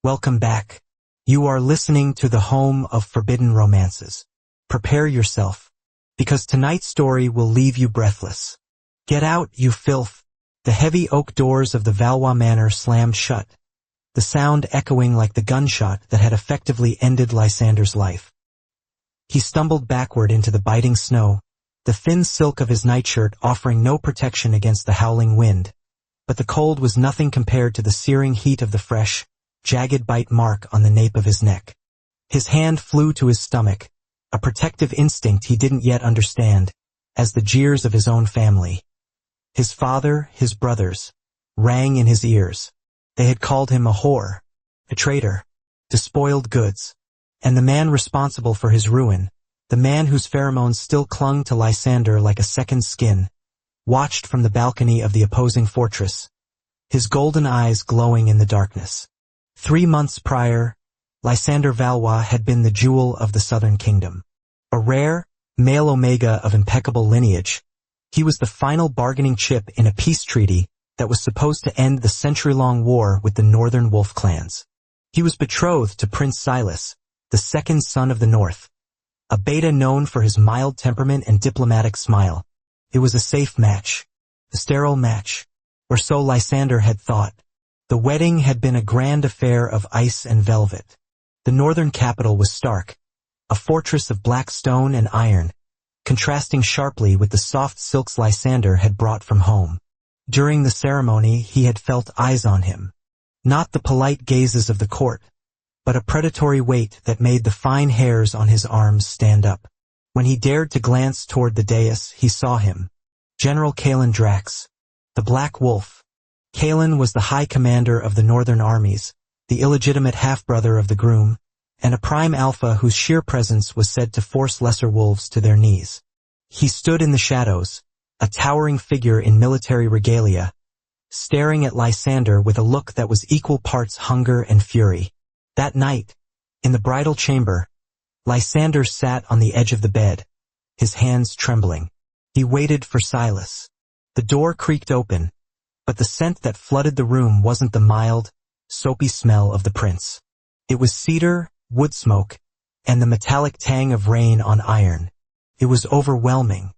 Welcome back. You are listening to the home of forbidden romances. Prepare yourself, because tonight's story will leave you breathless. Get out, you filth. The heavy oak doors of the Valois Manor slammed shut, the sound echoing like the gunshot that had effectively ended Lysander's life. He stumbled backward into the biting snow, the thin silk of his nightshirt offering no protection against the howling wind, but the cold was nothing compared to the searing heat of the fresh, jagged bite mark on the nape of his neck. His hand flew to his stomach, a protective instinct he didn't yet understand, as the jeers of his own family. His father, his brothers, rang in his ears. They had called him a whore, a traitor, despoiled goods, and the man responsible for his ruin, the man whose pheromones still clung to Lysander like a second skin, watched from the balcony of the opposing fortress, his golden eyes glowing in the darkness. 3 months prior, Lysander Valois had been the jewel of the southern kingdom. A rare, male omega of impeccable lineage, he was the final bargaining chip in a peace treaty that was supposed to end the century-long war with the northern wolf clans. He was betrothed to Prince Silas, the second son of the north, a beta known for his mild temperament and diplomatic smile. It was a safe match, a sterile match, or so Lysander had thought. The wedding had been a grand affair of ice and velvet. The northern capital was Stark, a fortress of black stone and iron, contrasting sharply with the soft silks Lysander had brought from home. During the ceremony he had felt eyes on him. Not the polite gazes of the court, but a predatory weight that made the fine hairs on his arms stand up. When he dared to glance toward the dais, he saw him. General Cailan Drax, the Black Wolf. Cailan was the high commander of the northern armies, the illegitimate half-brother of the groom, and a prime alpha whose sheer presence was said to force lesser wolves to their knees. He stood in the shadows, a towering figure in military regalia, staring at Lysander with a look that was equal parts hunger and fury. That night, in the bridal chamber, Lysander sat on the edge of the bed, his hands trembling. He waited for Silas. The door creaked open, but the scent that flooded the room wasn't the mild, soapy smell of the prince. It was cedar, wood smoke, and the metallic tang of rain on iron. It was overwhelming.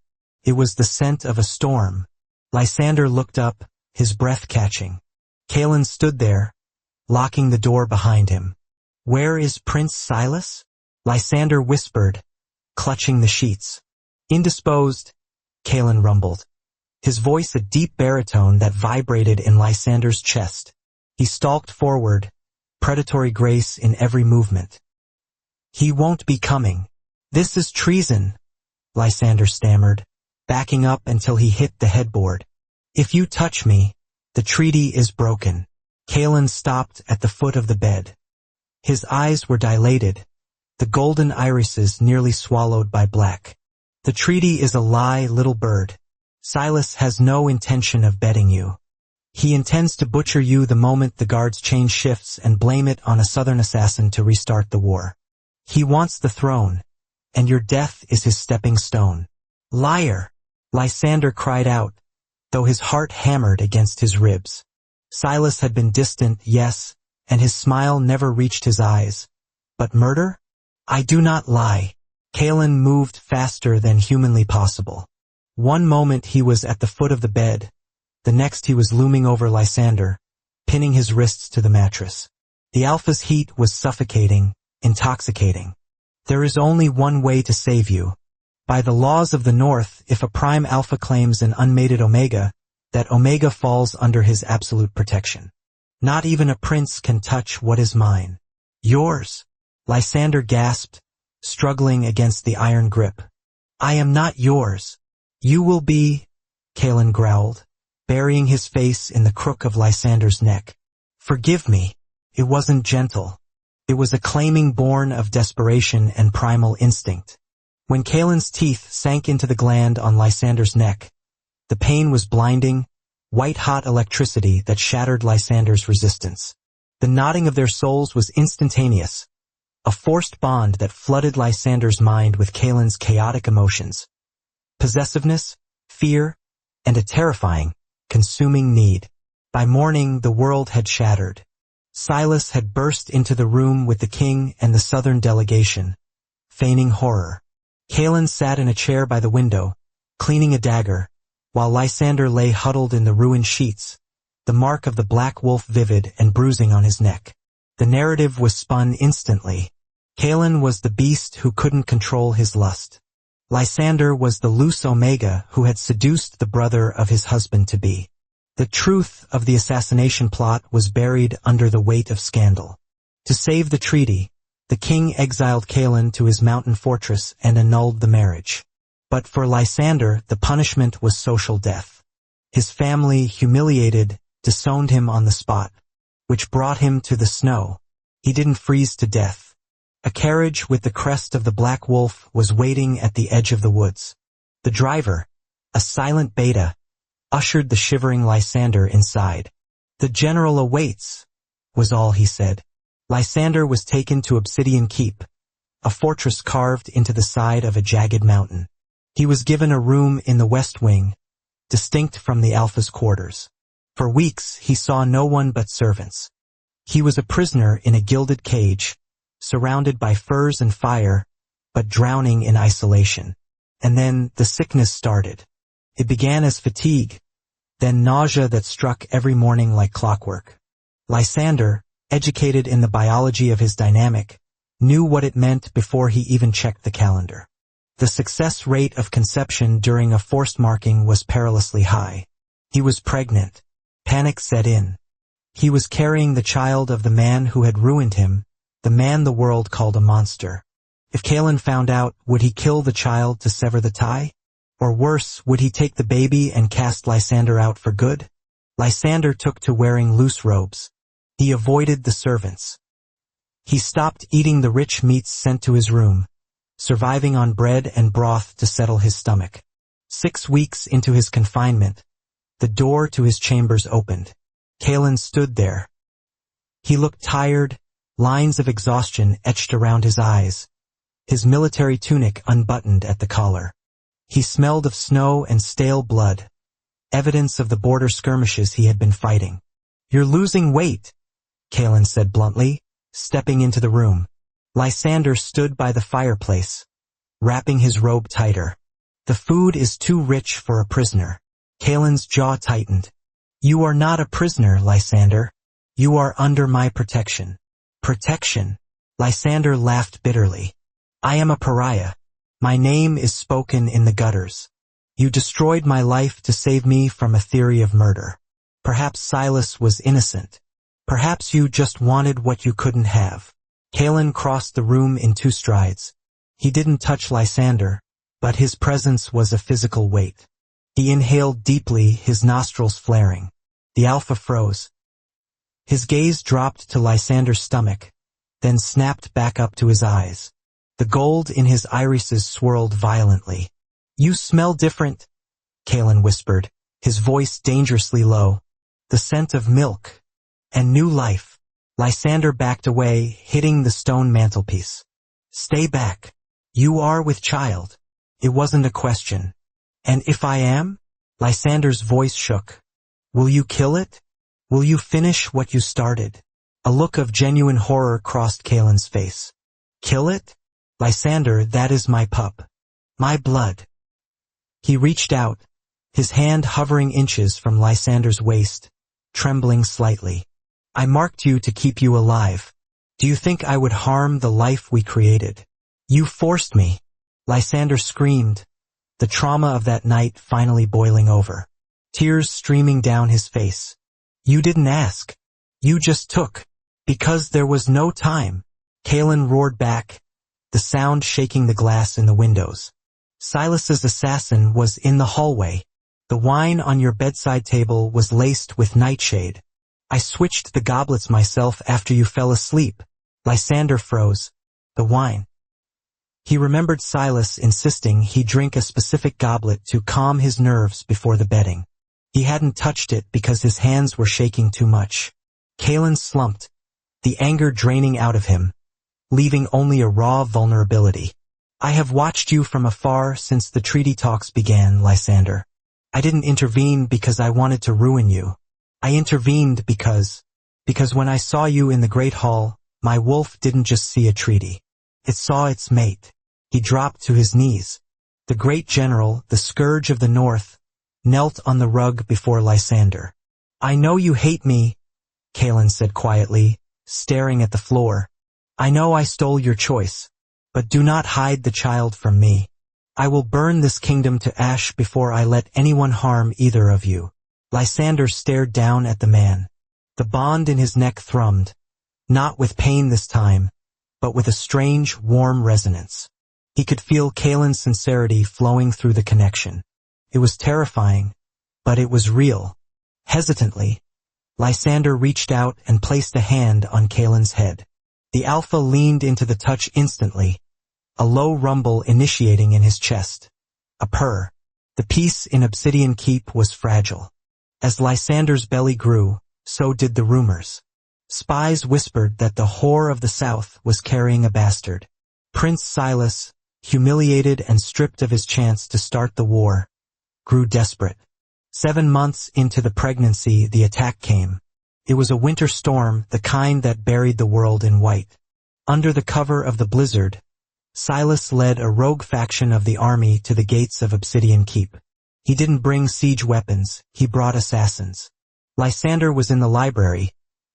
It was the scent of a storm. Lysander looked up, his breath catching. Cailan stood there, locking the door behind him. "Where is Prince Silas?" Lysander whispered, clutching the sheets. "Indisposed," Cailan rumbled, his voice a deep baritone that vibrated in Lysander's chest. He stalked forward, predatory grace in every movement. "He won't be coming. This is treason," Lysander stammered, backing up until he hit the headboard. "If you touch me, the treaty is broken." Cailan stopped at the foot of the bed. His eyes were dilated, the golden irises nearly swallowed by black. "The treaty is a lie, little bird. Silas has no intention of betting you. He intends to butcher you the moment the guards change shifts and blame it on a southern assassin to restart the war. He wants the throne, and your death is his stepping stone." "Liar!" Lysander cried out, though his heart hammered against his ribs. Silas had been distant, yes, and his smile never reached his eyes. But murder? "I do not lie." Cailan moved faster than humanly possible. One moment he was at the foot of the bed, the next he was looming over Lysander, pinning his wrists to the mattress. The alpha's heat was suffocating, intoxicating. "There is only one way to save you. By the laws of the North, if a prime alpha claims an unmated omega, that omega falls under his absolute protection. Not even a prince can touch what is mine." "Yours?" Lysander gasped, struggling against the iron grip. "I am not yours. You will be," Cailan growled, burying his face in the crook of Lysander's neck. "Forgive me." It wasn't gentle. It was a claiming born of desperation and primal instinct. When Cailan's teeth sank into the gland on Lysander's neck, the pain was blinding, white-hot electricity that shattered Lysander's resistance. The knotting of their souls was instantaneous, a forced bond that flooded Lysander's mind with Cailan's chaotic emotions. Possessiveness, fear, and a terrifying, consuming need. By morning, the world had shattered. Silas had burst into the room with the king and the southern delegation, feigning horror. Kaelin sat in a chair by the window, cleaning a dagger, while Lysander lay huddled in the ruined sheets, the mark of the black wolf vivid and bruising on his neck. The narrative was spun instantly. Kaelin was the beast who couldn't control his lust. Lysander was the loose Omega who had seduced the brother of his husband-to-be. The truth of the assassination plot was buried under the weight of scandal. To save the treaty, the king exiled Kaelin to his mountain fortress and annulled the marriage. But for Lysander, the punishment was social death. His family, humiliated, disowned him on the spot, which brought him to the snow. He didn't freeze to death. A carriage with the crest of the Black Wolf was waiting at the edge of the woods. The driver, a silent beta, ushered the shivering Lysander inside. "The general awaits," was all he said. Lysander was taken to Obsidian Keep, a fortress carved into the side of a jagged mountain. He was given a room in the west wing, distinct from the Alpha's quarters. For weeks he saw no one but servants. He was a prisoner in a gilded cage, surrounded by furs and fire, but drowning in isolation. And then the sickness started. It began as fatigue, then nausea that struck every morning like clockwork. Lysander, educated in the biology of his dynamic, knew what it meant before he even checked the calendar. The success rate of conception during a forced marking was perilously high. He was pregnant. Panic set in. He was carrying the child of the man who had ruined him, the man the world called a monster. If Kaelin found out, would he kill the child to sever the tie? Or worse, would he take the baby and cast Lysander out for good? Lysander took to wearing loose robes. He avoided the servants. He stopped eating the rich meats sent to his room, surviving on bread and broth to settle his stomach. 6 weeks into his confinement, the door to his chambers opened. Kaelin stood there. He looked tired, lines of exhaustion etched around his eyes, his military tunic unbuttoned at the collar. He smelled of snow and stale blood, evidence of the border skirmishes he had been fighting. "You're losing weight," Kaelin said bluntly, stepping into the room. Lysander stood by the fireplace, wrapping his robe tighter. "The food is too rich for a prisoner." Kaelin's jaw tightened. "You are not a prisoner, Lysander. You are under my protection." "Protection?" Lysander laughed bitterly. "I am a pariah. My name is spoken in the gutters. You destroyed my life to save me from a theory of murder. Perhaps Silas was innocent. Perhaps you just wanted what you couldn't have." Kaelin crossed the room in 2 strides. He didn't touch Lysander, but his presence was a physical weight. He inhaled deeply, his nostrils flaring. The Alpha froze. His gaze dropped to Lysander's stomach, then snapped back up to his eyes. The gold in his irises swirled violently. "You smell different," Kaelin whispered, his voice dangerously low. "The scent of milk and new life." Lysander backed away, hitting the stone mantelpiece. "Stay back. You are with child." It wasn't a question. "And if I am?" Lysander's voice shook. "Will you kill it? Will you finish what you started?" A look of genuine horror crossed Kaelin's face. "Kill it? Lysander, that is my pup. My blood." He reached out, his hand hovering inches from Lysander's waist, trembling slightly. "I marked you to keep you alive. Do you think I would harm the life we created? You forced me." Lysander screamed, the trauma of that night finally boiling over, tears streaming down his face. "You didn't ask. You just took. Because there was no time." Kaelin roared back, the sound shaking the glass in the windows. "Silas's assassin was in the hallway. The wine on your bedside table was laced with nightshade. I switched the goblets myself after you fell asleep." Lysander froze. The wine. He remembered Silas insisting he drink a specific goblet to calm his nerves before the bedding. He hadn't touched it because his hands were shaking too much. Kaelin slumped, the anger draining out of him, leaving only a raw vulnerability. "I have watched you from afar since the treaty talks began, Lysander. I didn't intervene because I wanted to ruin you. I intervened because..." Because when I saw you in the Great Hall, my wolf didn't just see a treaty. It saw its mate. He dropped to his knees. The great general, the scourge of the north, knelt on the rug before Lysander. I know you hate me, Kaelin said quietly, staring at the floor. I know I stole your choice, but do not hide the child from me. I will burn this kingdom to ash before I let anyone harm either of you. Lysander stared down at the man. The bond in his neck thrummed, not with pain this time, but with a strange, warm resonance. He could feel Kaelin's sincerity flowing through the connection. It was terrifying, but it was real. Hesitantly, Lysander reached out and placed a hand on Kaelin's head. The Alpha leaned into the touch instantly, a low rumble initiating in his chest. A purr. The peace in Obsidian Keep was fragile. As Lysander's belly grew, so did the rumors. Spies whispered that the whore of the south was carrying a bastard. Prince Silas, humiliated and stripped of his chance to start the war, grew desperate. 7 months into the pregnancy, the attack came. It was a winter storm, the kind that buried the world in white. Under the cover of the blizzard, Silas led a rogue faction of the army to the gates of Obsidian Keep. He didn't bring siege weapons, he brought assassins. Lysander was in the library,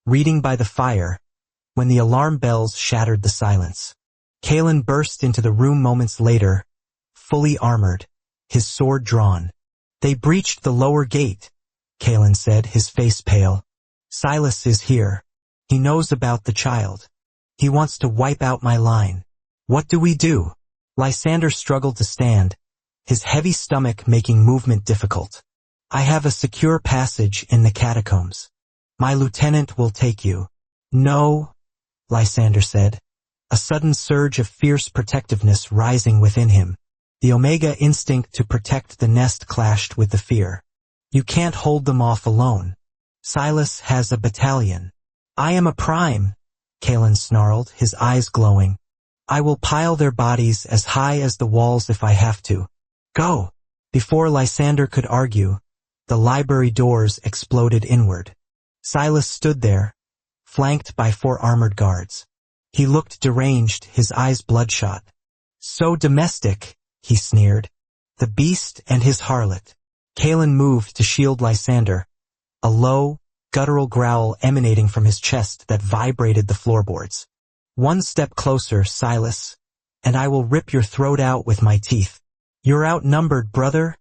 reading by the fire, when the alarm bells shattered the silence. Kaelin burst into the room moments later, fully armored, his sword drawn. They breached the lower gate, Kaelin said, his face pale. Silas is here. He knows about the child. He wants to wipe out my line. What do we do? Lysander struggled to stand, his heavy stomach making movement difficult. I have a secure passage in the catacombs. My lieutenant will take you. No, Lysander said, a sudden surge of fierce protectiveness rising within him. The Omega instinct to protect the nest clashed with the fear. You can't hold them off alone. Silas has a battalion. I am a prime, Kaelin snarled, his eyes glowing. I will pile their bodies as high as the walls if I have to. Go! Before Lysander could argue, the library doors exploded inward. Silas stood there, flanked by 4 armored guards. He looked deranged, his eyes bloodshot. So domestic, he sneered. The beast and his harlot. Kaelin moved to shield Lysander, a low, guttural growl emanating from his chest that vibrated the floorboards. One step closer, Silas, and I will rip your throat out with my teeth. You're outnumbered, brother,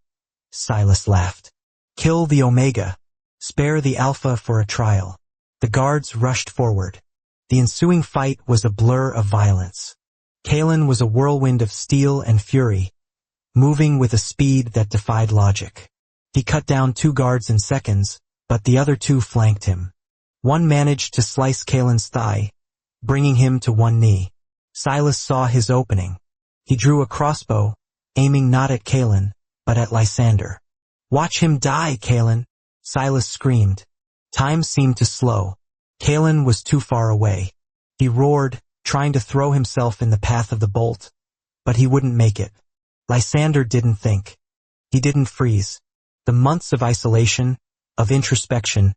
Silas laughed. Kill the Omega. Spare the Alpha for a trial. The guards rushed forward. The ensuing fight was a blur of violence. Kaelin was a whirlwind of steel and fury, moving with a speed that defied logic. He cut down 2 guards in seconds, but the other 2 flanked him. One managed to slice Kaelin's thigh, bringing him to one knee. Silas saw his opening. He drew a crossbow, aiming not at Kaelin, but at Lysander. Watch him die, Kaelin, Silas screamed. Time seemed to slow. Kaelin was too far away. He roared, trying to throw himself in the path of the bolt, but he wouldn't make it. Lysander didn't think. He didn't freeze. The months of isolation, of introspection,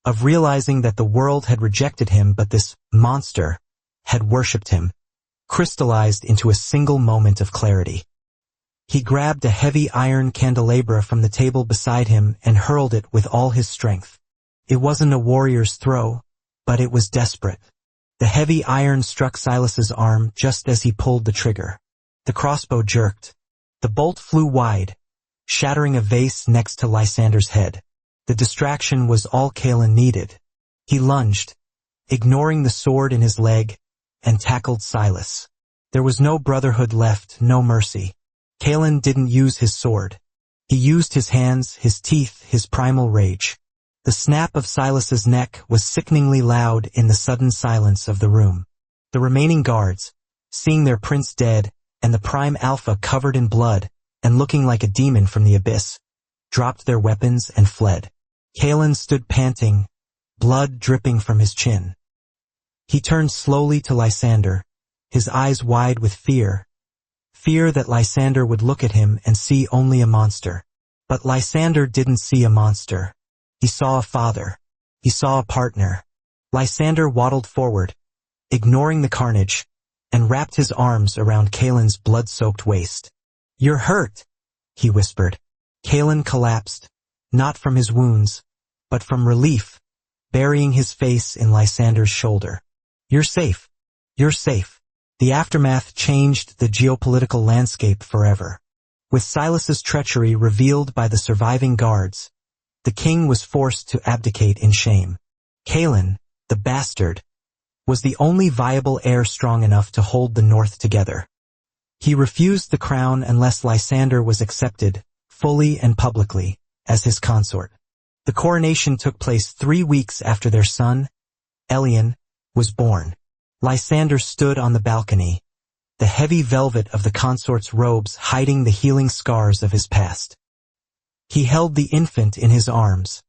of realizing that the world had rejected him but this monster had worshipped him, crystallized into a single moment of clarity. He grabbed a heavy iron candelabra from the table beside him and hurled it with all his strength. It wasn't a warrior's throw, but it was desperate. The heavy iron struck Silas's arm just as he pulled the trigger. The crossbow jerked. The bolt flew wide, shattering a vase next to Lysander's head. The distraction was all Kaelin needed. He lunged, ignoring the sword in his leg, and tackled Silas. There was no brotherhood left, no mercy. Kaelin didn't use his sword. He used his hands, his teeth, his primal rage. The snap of Silas's neck was sickeningly loud in the sudden silence of the room. The remaining guards, seeing their prince dead and the Prime Alpha covered in blood and looking like a demon from the abyss, dropped their weapons and fled. Kaelin stood panting, blood dripping from his chin. He turned slowly to Lysander, his eyes wide with fear. Fear that Lysander would look at him and see only a monster. But Lysander didn't see a monster. He saw a father. He saw a partner. Lysander waddled forward, ignoring the carnage, and wrapped his arms around Kaelin's blood-soaked waist. "You're hurt," he whispered. Kaelin collapsed, not from his wounds, but from relief, burying his face in Lysander's shoulder. "You're safe. You're safe." The aftermath changed the geopolitical landscape forever. With Silas's treachery revealed by the surviving guards, the king was forced to abdicate in shame. Kaelin, the bastard, was the only viable heir strong enough to hold the North together. He refused the crown unless Lysander was accepted, fully and publicly, as his consort. The coronation took place 3 weeks after their son, Elien, was born. Lysander stood on the balcony, the heavy velvet of the consort's robes hiding the healing scars of his past. He held the infant in his arms,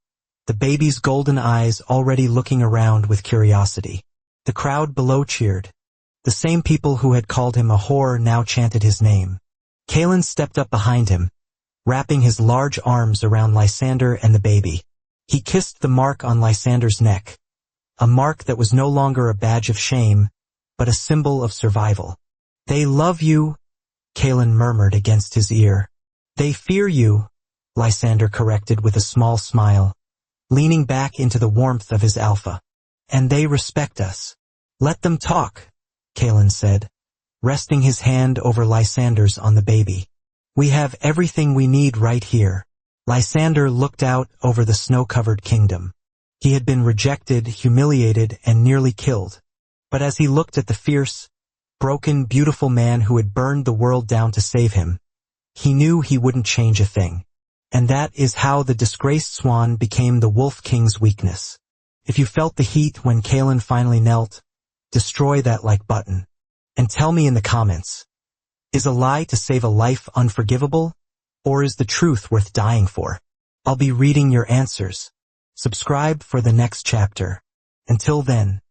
the baby's golden eyes already looking around with curiosity. The crowd below cheered. The same people who had called him a whore now chanted his name. Kaelin stepped up behind him, wrapping his large arms around Lysander and the baby. He kissed the mark on Lysander's neck, a mark that was no longer a badge of shame, but a symbol of survival. "They love you," Kaelin murmured against his ear. "They fear you," Lysander corrected with a small smile, leaning back into the warmth of his alpha. "And they respect us." "Let them talk," Kaelin said, resting his hand over Lysander's on the baby. "We have everything we need right here." Lysander looked out over the snow-covered kingdom. He had been rejected, humiliated, and nearly killed. But as he looked at the fierce, broken, beautiful man who had burned the world down to save him, he knew he wouldn't change a thing. And that is how the disgraced swan became the Wolf King's weakness. If you felt the heat when Kaelin finally knelt, destroy that like button. And tell me in the comments, is a lie to save a life unforgivable, or is the truth worth dying for? I'll be reading your answers. Subscribe for the next chapter. Until then,